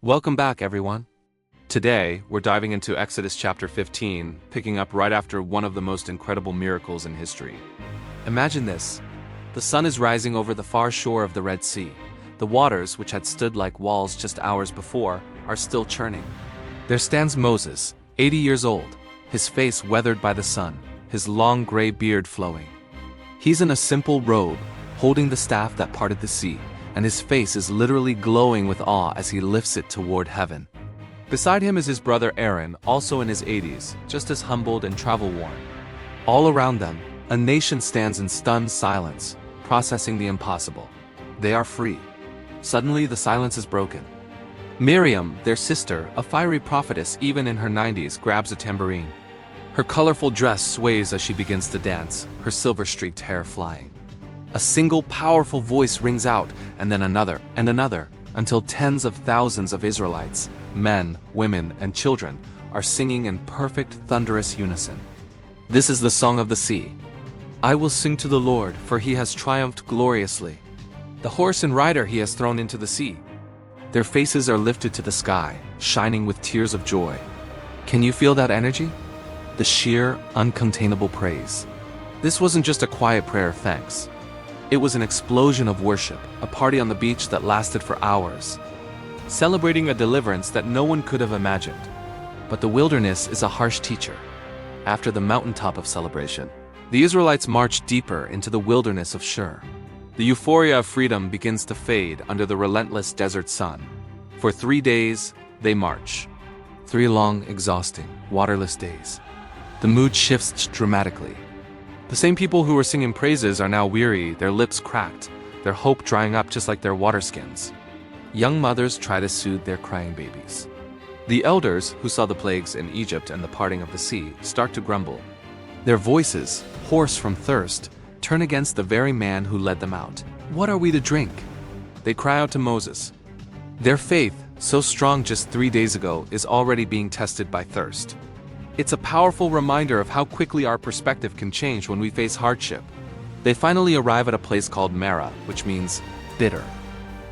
Welcome back, everyone. Today, we're diving into Exodus chapter 15, picking up right after one of the most incredible miracles in history. Imagine this. The sun is rising over the far shore of the Red Sea. The waters, which had stood like walls just hours before, are still churning. There stands Moses, 80 years old, his face weathered by the sun, his long gray beard flowing. He's in a simple robe, holding the staff that parted the sea, and his face is literally glowing with awe as he lifts it toward heaven. Beside him is his brother Aaron, also in his 80s, just as humbled and travel-worn. All around them, a nation stands in stunned silence, processing the impossible. They are free. Suddenly, the silence is broken. Miriam, their sister, a fiery prophetess even in her 90s, grabs a tambourine. Her colorful dress sways as she begins to dance, her silver-streaked hair flying. A single powerful voice rings out, and then another, and another, until tens of thousands of Israelites, men, women, and children, are singing in perfect thunderous unison. This is the song of the sea. I will sing to the Lord, for he has triumphed gloriously. The horse and rider he has thrown into the sea. Their faces are lifted to the sky, shining with tears of joy. Can you feel that energy? The sheer, uncontainable praise. This wasn't just a quiet prayer of thanks. It was an explosion of worship, a party on the beach that lasted for hours, celebrating a deliverance that no one could have imagined. But the wilderness is a harsh teacher. After the mountaintop of celebration, the Israelites marched deeper into the wilderness of Shur. The euphoria of freedom begins to fade under the relentless desert sun. For 3 days, they march. 3 long, exhausting, waterless days. The mood shifts dramatically. The same people who were singing praises are now weary, their lips cracked, their hope drying up just like their water skins. Young mothers try to soothe their crying babies. The elders, who saw the plagues in Egypt and the parting of the sea, start to grumble. Their voices, hoarse from thirst, turn against the very man who led them out. What are we to drink? They cry out to Moses. Their faith, so strong just 3 days ago, is already being tested by thirst. It's a powerful reminder of how quickly our perspective can change when we face hardship. They finally arrive at a place called Marah, which means bitter.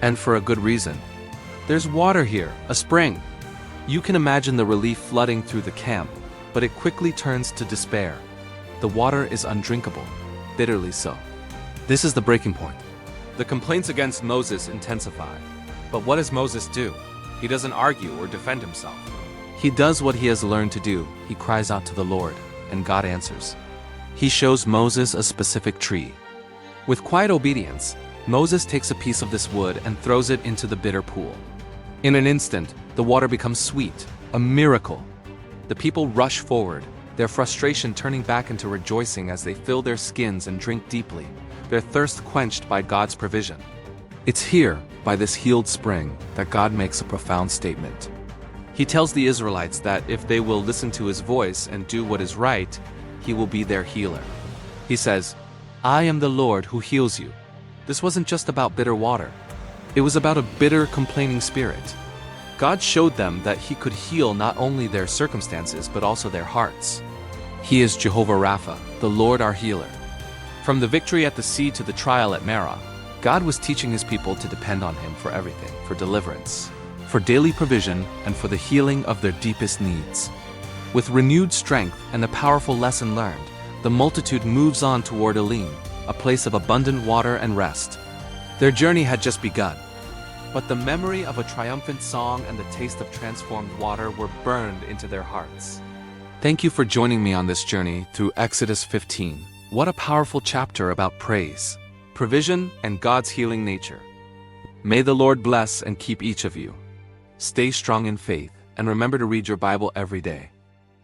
And for a good reason. There's water here, a spring. You can imagine the relief flooding through the camp, but it quickly turns to despair. The water is undrinkable, bitterly so. This is the breaking point. The complaints against Moses intensify. But what does Moses do? He doesn't argue or defend himself. He does what he has learned to do. He cries out to the Lord, and God answers. He shows Moses a specific tree. With quiet obedience, Moses takes a piece of this wood and throws it into the bitter pool. In an instant, the water becomes sweet, a miracle. The people rush forward, their frustration turning back into rejoicing as they fill their skins and drink deeply, their thirst quenched by God's provision. It's here, by this healed spring, that God makes a profound statement. He tells the Israelites that if they will listen to his voice and do what is right, he will be their healer. He says, I am the Lord who heals you. This wasn't just about bitter water. It was about a bitter, complaining spirit. God showed them that he could heal not only their circumstances, but also their hearts. He is Jehovah Rapha, the Lord our healer. From the victory at the sea to the trial at Marah, God was teaching his people to depend on him for everything, for deliverance, for daily provision, and for the healing of their deepest needs. With renewed strength and a powerful lesson learned, the multitude moves on toward Elim, a place of abundant water and rest. Their journey had just begun, but the memory of a triumphant song and the taste of transformed water were burned into their hearts. Thank you for joining me on this journey through Exodus 15. What a powerful chapter about praise, provision, and God's healing nature. May the Lord bless and keep each of you. Stay strong in faith, and remember to read your Bible every day.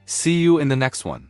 See you in the next one.